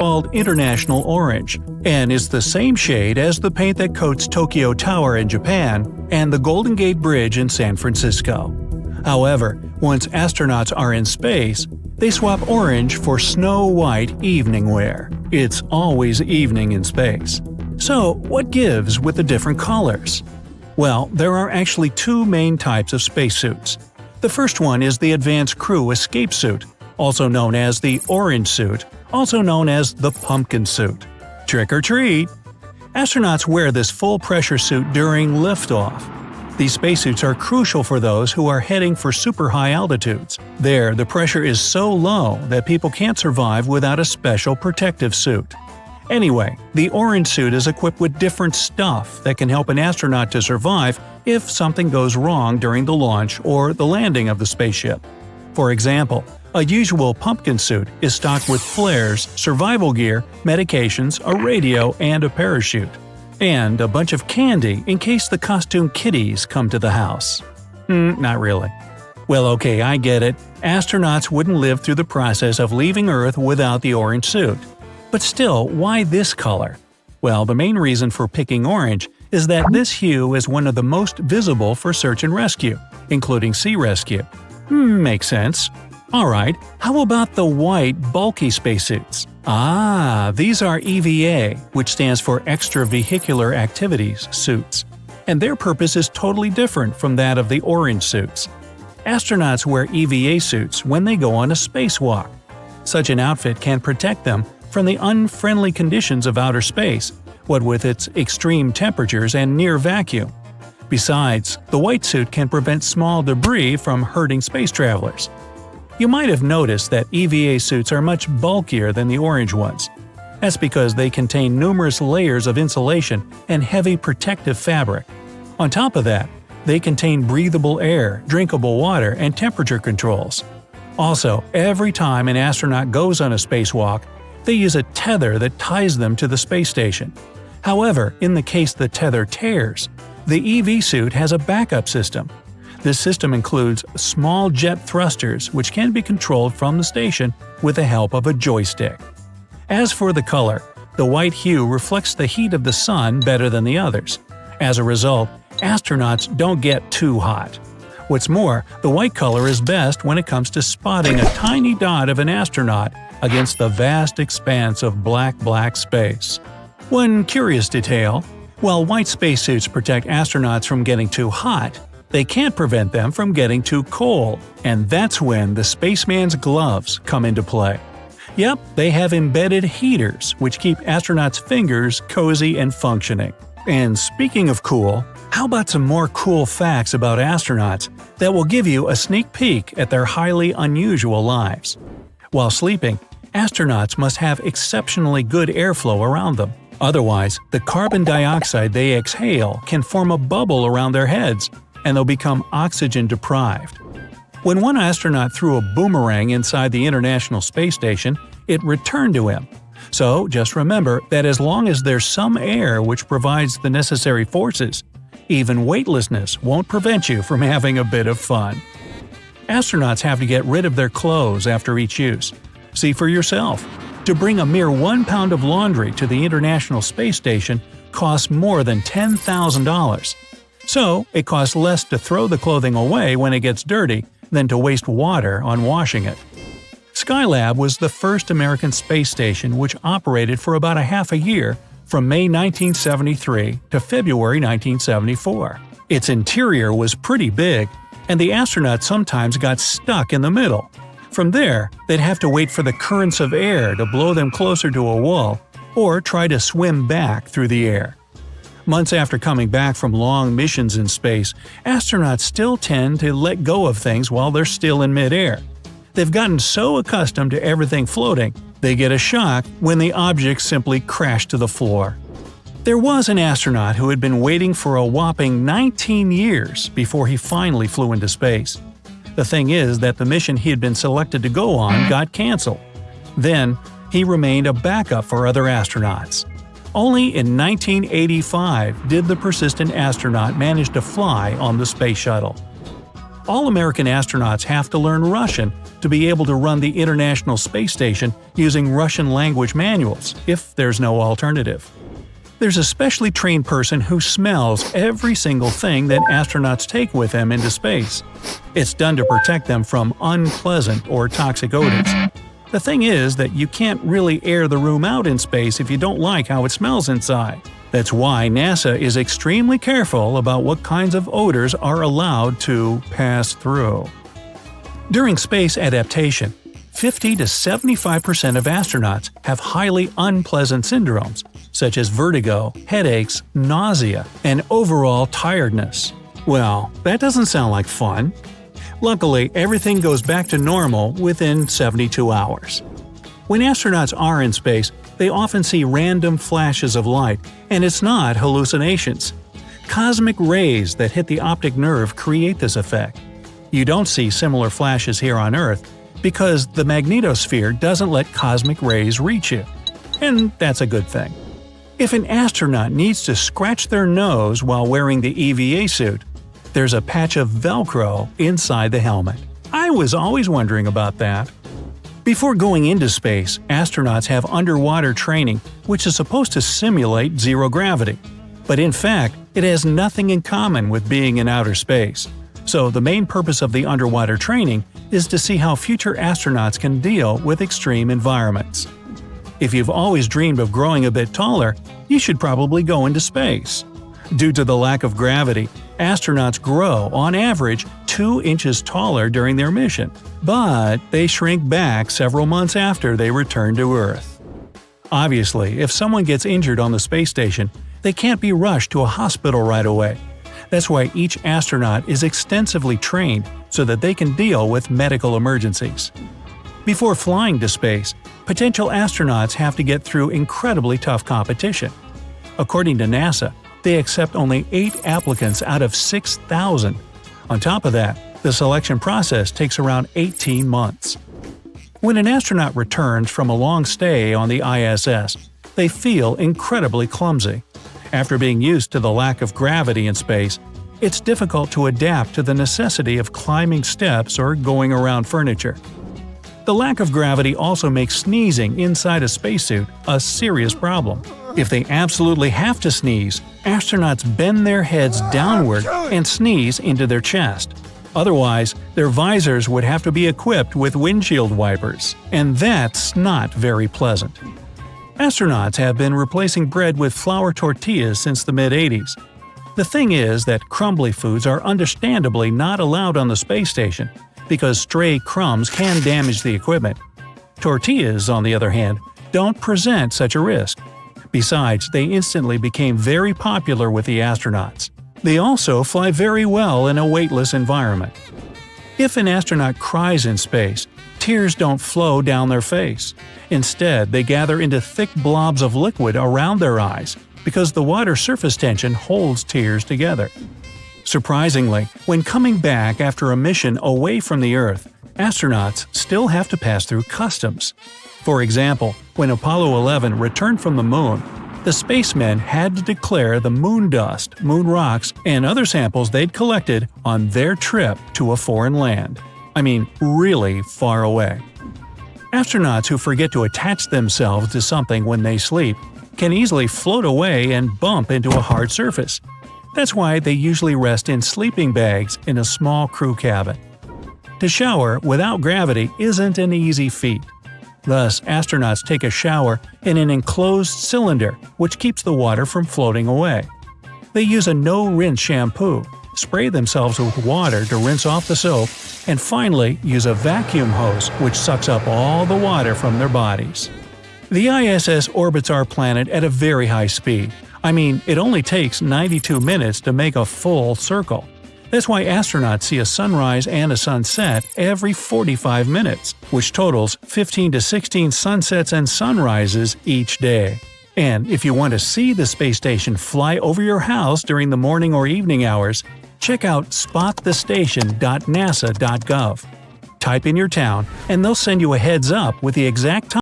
called International Orange, and is the same shade as the paint that coats Tokyo Tower in Japan and the Golden Gate Bridge in San Francisco. However, once astronauts are in space, they swap orange for snow-white evening wear. It's always evening in space. So, what gives with the different colors? Well, there are actually two main types of spacesuits. The first one is the Advanced Crew Escape Suit, also known as the Orange Suit, also known as the Pumpkin Suit. Trick or treat! Astronauts wear this full-pressure suit during liftoff. These spacesuits are crucial for those who are heading for super high altitudes. There, the pressure is so low that people can't survive without a special protective suit. Anyway, the orange suit is equipped with different stuff that can help an astronaut to survive if something goes wrong during the launch or the landing of the spaceship. For example, a usual pumpkin suit is stocked with flares, survival gear, medications, a radio, and a parachute. And a bunch of candy in case the costume kitties come to the house. Not really. Well, okay, I get it. Astronauts wouldn't live through the process of leaving Earth without the orange suit. But still, why this color? Well, the main reason for picking orange is that this hue is one of the most visible for search and rescue, including sea rescue. Makes sense. Alright, how about the white, bulky spacesuits? These are EVA, which stands for Extravehicular Activities suits. And their purpose is totally different from that of the orange suits. Astronauts wear EVA suits when they go on a spacewalk. Such an outfit can protect them from the unfriendly conditions of outer space, what with its extreme temperatures and near vacuum. Besides, the white suit can prevent small debris from hurting space travelers. You might have noticed that EVA suits are much bulkier than the orange ones. That's because they contain numerous layers of insulation and heavy protective fabric. On top of that, they contain breathable air, drinkable water, and temperature controls. Also, every time an astronaut goes on a spacewalk, they use a tether that ties them to the space station. However, in the case the tether tears, the EV suit has a backup system. This system includes small jet thrusters which can be controlled from the station with the help of a joystick. As for the color, the white hue reflects the heat of the sun better than the others. As a result, astronauts don't get too hot. What's more, the white color is best when it comes to spotting a tiny dot of an astronaut against the vast expanse of black space. One curious detail: while white spacesuits protect astronauts from getting too hot, they can't prevent them from getting too cold, and that's when the spaceman's gloves come into play. Yep, they have embedded heaters which keep astronauts' fingers cozy and functioning. And speaking of cool, how about some more cool facts about astronauts that will give you a sneak peek at their highly unusual lives? While sleeping, astronauts must have exceptionally good airflow around them. Otherwise, the carbon dioxide they exhale can form a bubble around their heads, and they'll become oxygen deprived. When one astronaut threw a boomerang inside the International Space Station, it returned to him. So just remember that as long as there's some air which provides the necessary forces, even weightlessness won't prevent you from having a bit of fun. Astronauts have to get rid of their clothes after each use. See for yourself. To bring a mere 1 pound of laundry to the International Space Station costs more than $10,000. So, it costs less to throw the clothing away when it gets dirty than to waste water on washing it. Skylab was the first American space station which operated for about a half a year from May 1973 to February 1974. Its interior was pretty big, and the astronauts sometimes got stuck in the middle. From there, they'd have to wait for the currents of air to blow them closer to a wall, or try to swim back through the air. Months after coming back from long missions in space, astronauts still tend to let go of things while they're still in midair. They've gotten so accustomed to everything floating, they get a shock when the objects simply crash to the floor. There was an astronaut who had been waiting for a whopping 19 years before he finally flew into space. The thing is that the mission he had been selected to go on got canceled. Then, he remained a backup for other astronauts. Only in 1985 did the persistent astronaut manage to fly on the space shuttle. All American astronauts have to learn Russian to be able to run the International Space Station using Russian language manuals, if there's no alternative. There's a specially trained person who smells every single thing that astronauts take with them into space. It's done to protect them from unpleasant or toxic odors. The thing is that you can't really air the room out in space if you don't like how it smells inside. That's why NASA is extremely careful about what kinds of odors are allowed to pass through. During space adaptation, 50 to 75% of astronauts have highly unpleasant syndromes, such as vertigo, headaches, nausea, and overall tiredness. Well, that doesn't sound like fun. Luckily, everything goes back to normal within 72 hours. When astronauts are in space, they often see random flashes of light, and it's not hallucinations. Cosmic rays that hit the optic nerve create this effect. You don't see similar flashes here on Earth because the magnetosphere doesn't let cosmic rays reach you. And that's a good thing. If an astronaut needs to scratch their nose while wearing the EVA suit, there's a patch of Velcro inside the helmet. I was always wondering about that. Before going into space, astronauts have underwater training which is supposed to simulate zero gravity. But in fact, it has nothing in common with being in outer space. So the main purpose of the underwater training is to see how future astronauts can deal with extreme environments. If you've always dreamed of growing a bit taller, you should probably go into space. Due to the lack of gravity, astronauts grow, on average, 2 inches taller during their mission, but they shrink back several months after they return to Earth. Obviously, if someone gets injured on the space station, they can't be rushed to a hospital right away. That's why each astronaut is extensively trained so that they can deal with medical emergencies. Before flying to space, potential astronauts have to get through incredibly tough competition. According to NASA, they accept only 8 applicants out of 6,000. On top of that, the selection process takes around 18 months. When an astronaut returns from a long stay on the ISS, they feel incredibly clumsy. After being used to the lack of gravity in space, it's difficult to adapt to the necessity of climbing steps or going around furniture. The lack of gravity also makes sneezing inside a spacesuit a serious problem. If they absolutely have to sneeze, astronauts bend their heads downward and sneeze into their chest. Otherwise, their visors would have to be equipped with windshield wipers, and that's not very pleasant. Astronauts have been replacing bread with flour tortillas since the mid-80s. The thing is that crumbly foods are understandably not allowed on the space station because stray crumbs can damage the equipment. Tortillas, on the other hand, don't present such a risk. Besides, they instantly became very popular with the astronauts. They also fly very well in a weightless environment. If an astronaut cries in space, tears don't flow down their face. Instead, they gather into thick blobs of liquid around their eyes because the water surface tension holds tears together. Surprisingly, when coming back after a mission away from the Earth, astronauts still have to pass through customs. For example, when Apollo 11 returned from the Moon, the spacemen had to declare the moon dust, moon rocks, and other samples they'd collected on their trip to a foreign land. I mean, really far away. Astronauts who forget to attach themselves to something when they sleep can easily float away and bump into a hard surface. That's why they usually rest in sleeping bags in a small crew cabin. To shower without gravity isn't an easy feat. Thus, astronauts take a shower in an enclosed cylinder which keeps the water from floating away. They use a no-rinse shampoo, spray themselves with water to rinse off the soap, and finally use a vacuum hose which sucks up all the water from their bodies. The ISS orbits our planet at a very high speed. I mean, it only takes 92 minutes to make a full circle. That's why astronauts see a sunrise and a sunset every 45 minutes, which totals 15 to 16 sunsets and sunrises each day. And if you want to see the space station fly over your house during the morning or evening hours, check out spotthestation.nasa.gov. Type in your town, and they'll send you a heads up with the exact time